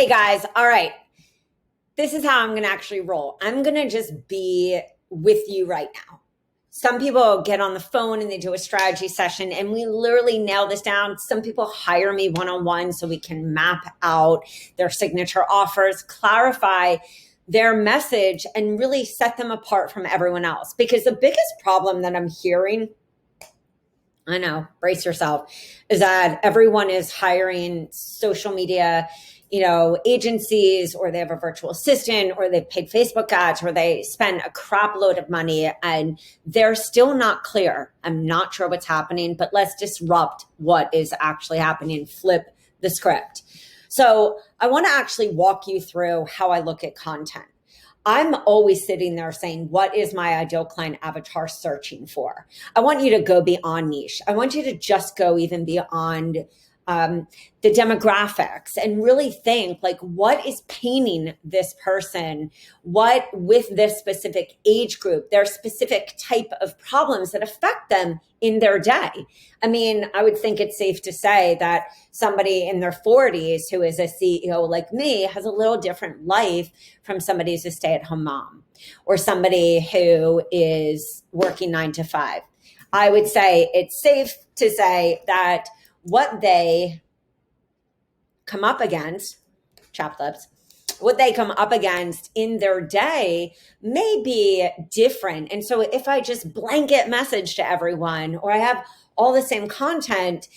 Hey guys, all right. This is how I'm going to actually roll. I'm going to just be with you right now. Some people get on the phone and they do a strategy session and we literally nail this down. Some people hire me one-on-one so we can map out their signature offers, clarify their message, and really set them apart from everyone else. Because the biggest problem that I'm hearing, I know, brace yourself, is that everyone is hiring social media, agencies, or they have a virtual assistant, or they've paid Facebook ads, or they spend a crap load of money and they're still not clear. I'm not sure what's happening, but let's disrupt what is actually happening, flip the script. So I want to actually walk you through how I look at content. I'm always sitting there saying, what is my ideal client avatar searching for? I want you to go beyond niche. I want you to just go even beyond the demographics and really think like, what is painting this person? What with this specific age group, their specific type of problems that affect them in their day. I mean, I would think it's safe to say that somebody in their 40s who is a CEO like me has a little different life from somebody who's a stay-at-home mom or somebody who is working 9 to 5. I would say it's safe to say that what they come up against, chapped lips, what they come up against in their day may be different. And so if I just blanket message to everyone or I have all the same content,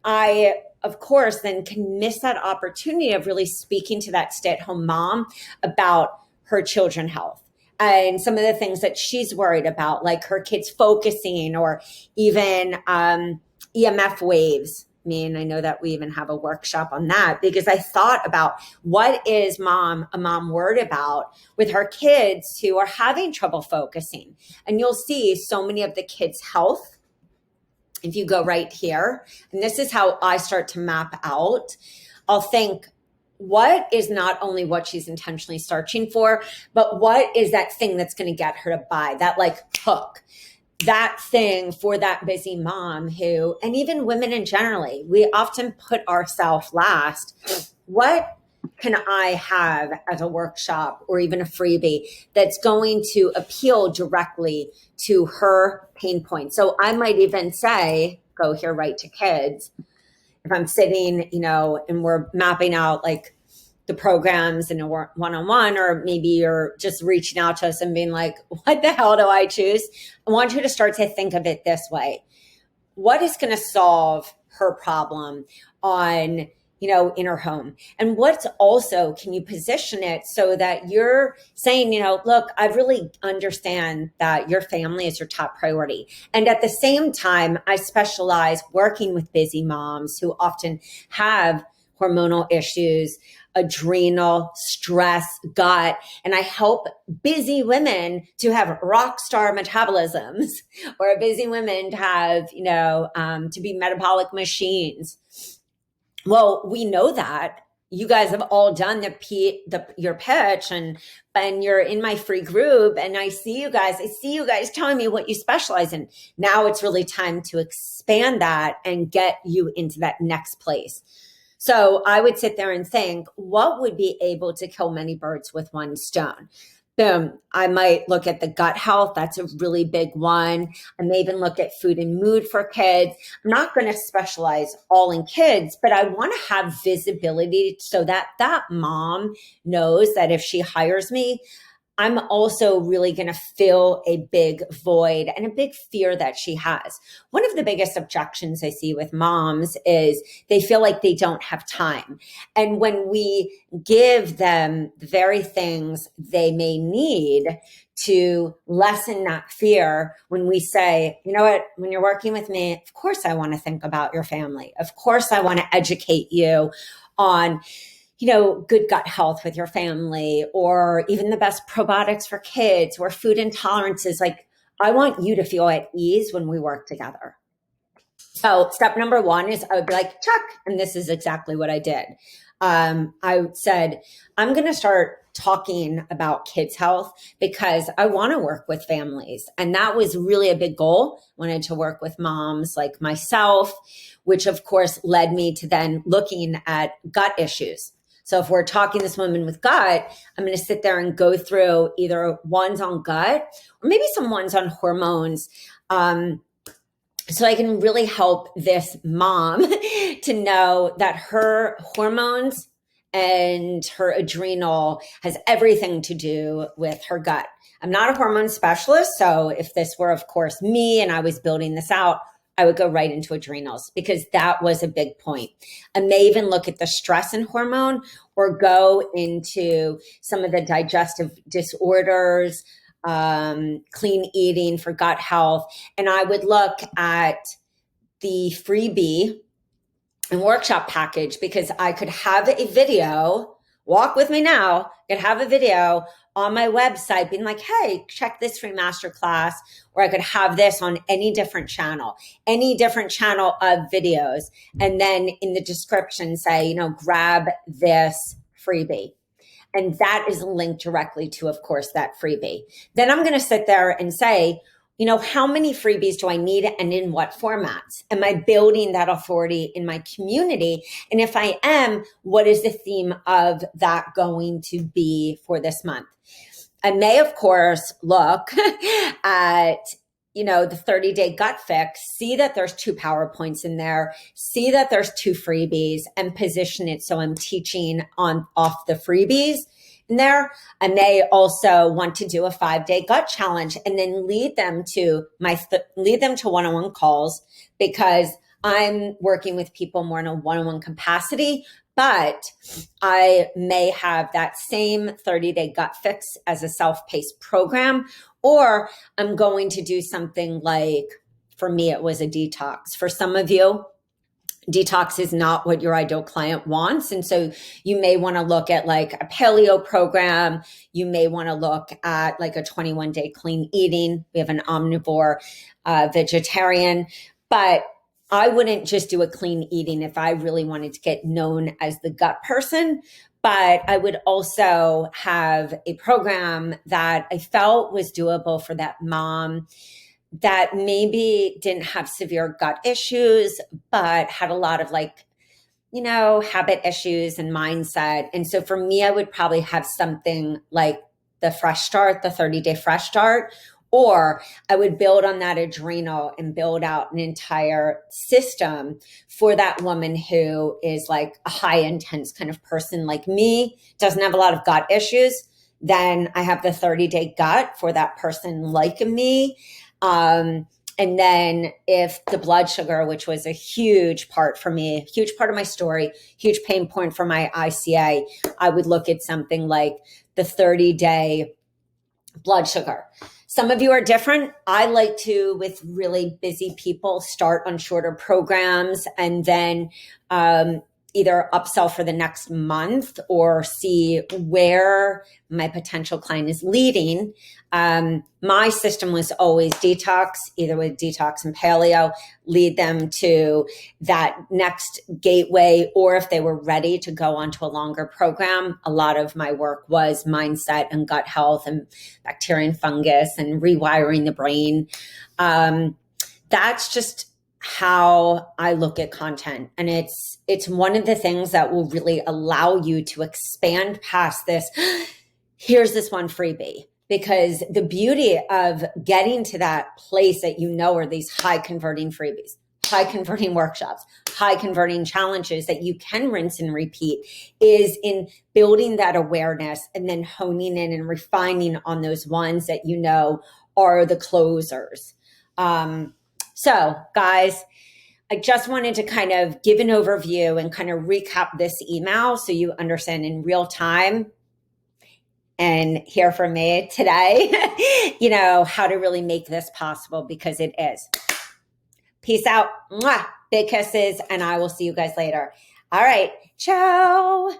I, of course, then can miss that opportunity of really speaking to that stay-at-home mom about her children's health and some of the things that she's worried about, like her kids focusing or even EMF waves. I know that we even have a workshop on that because I thought about what is a mom worried about with her kids who are having trouble focusing. And you'll see so many of the kids' health. If you go right here, and this is how I start to map out, I'll think, what is not only what she's intentionally searching for, but what is that thing that's going to get her to buy that like hook, that thing for that busy mom who, and even women in generally, we often put ourselves last. What can I have as a workshop or even a freebie that's going to appeal directly to her pain point? So I might even say, go here right to kids. If I'm sitting, and we're mapping out like the programs in a one-on-one, or maybe you're just reaching out to us and being like, what the hell do I choose? I want you to start to think of it this way. What is going to solve her problem on, in her home? And what's also, can you position it so that you're saying, look, I really understand that your family is your top priority. And at the same time, I specialize working with busy moms who often have hormonal issues, adrenal, stress, gut, and I help busy women to have rock star metabolisms or busy women to have, to be metabolic machines. Well, we know that you guys have all done your pitch and you're in my free group and I see you guys telling me what you specialize in. Now it's really time to expand that and get you into that next place. So I would sit there and think, what would be able to kill many birds with one stone? Boom. I might look at the gut health. That's a really big one. I may even look at food and mood for kids. I'm not going to specialize all in kids, but I want to have visibility so that that mom knows that if she hires me, I'm also really going to fill a big void and a big fear that she has. One of the biggest objections I see with moms is they feel like they don't have time. And when we give them the very things they may need to lessen that fear, when we say, you know what, when you're working with me, of course I want to think about your family. Of course I want to educate you on good gut health with your family, or even the best probiotics for kids or food intolerances. Like, I want you to feel at ease when we work together. So step number one is I would be like, check. And this is exactly what I did. I said, I'm going to start talking about kids' health because I want to work with families. And that was really a big goal. I wanted to work with moms like myself, which of course led me to then looking at gut issues. So if we're talking this woman with gut, I'm going to sit there and go through either ones on gut or maybe some ones on hormones. So I can really help this mom to know that her hormones and her adrenal has everything to do with her gut. I'm not a hormone specialist, so if this were, of course, me and I was building this out, I would go right into adrenals because that was a big point. I may even look at the stress and hormone or go into some of the digestive disorders, clean eating for gut health. And I would look at the freebie and workshop package because I could have a video, walk with me now, could have a video on my website being like, hey, check this free masterclass, or I could have this on any different channel of videos. And then in the description say, grab this freebie. And that is linked directly to, of course, that freebie. Then I'm going to sit there and say, how many freebies do I need and in what formats? Am I building that authority in my community? And if I am, what is the theme of that going to be for this month? I may, of course, look at the 30-day gut fix, see that there's 2 PowerPoints in there, see that there's 2 freebies, and position it so I'm teaching off the freebies in there. I may also want to do a 5-day gut challenge and then lead them to one-on-one calls because I'm working with people more in a one-on-one capacity. But I may have that same 30-day gut fix as a self-paced program, or I'm going to do something like, for me, it was a detox. For some of you, detox is not what your ideal client wants. And so you may want to look at like a paleo program. You may want to look at like a 21-day clean eating. We have an omnivore vegetarian, but I wouldn't just do a clean eating if I really wanted to get known as the gut person, but I would also have a program that I felt was doable for that mom that maybe didn't have severe gut issues, but had a lot of habit issues and mindset. And so for me, I would probably have something like the Fresh Start, the 30-day Fresh Start, or I would build on that adrenal and build out an entire system for that woman who is like a high intense kind of person like me, doesn't have a lot of gut issues. Then I have the 30-day gut for that person like me. And then if the blood sugar, which was a huge part for me, huge part of my story, huge pain point for my ICA, I would look at something like the 30-day blood sugar. Some of you are different. I like to, with really busy people, start on shorter programs and then either upsell for the next month or see where my potential client is leading. My system was always detox, either with detox and paleo, lead them to that next gateway, or if they were ready to go onto a longer program, a lot of my work was mindset and gut health and bacteria and fungus and rewiring the brain. That's just how I look at content. And it's one of the things that will really allow you to expand past this. Here's this one freebie. Because the beauty of getting to that place that are these high converting freebies, high converting workshops, high converting challenges that you can rinse and repeat is in building that awareness and then honing in and refining on those ones that are the closers. So guys, I just wanted to kind of give an overview and kind of recap this email so you understand in real time and hear from me today, how to really make this possible, because it is. Peace out. Mwah. Big kisses. And I will see you guys later. All right. Ciao.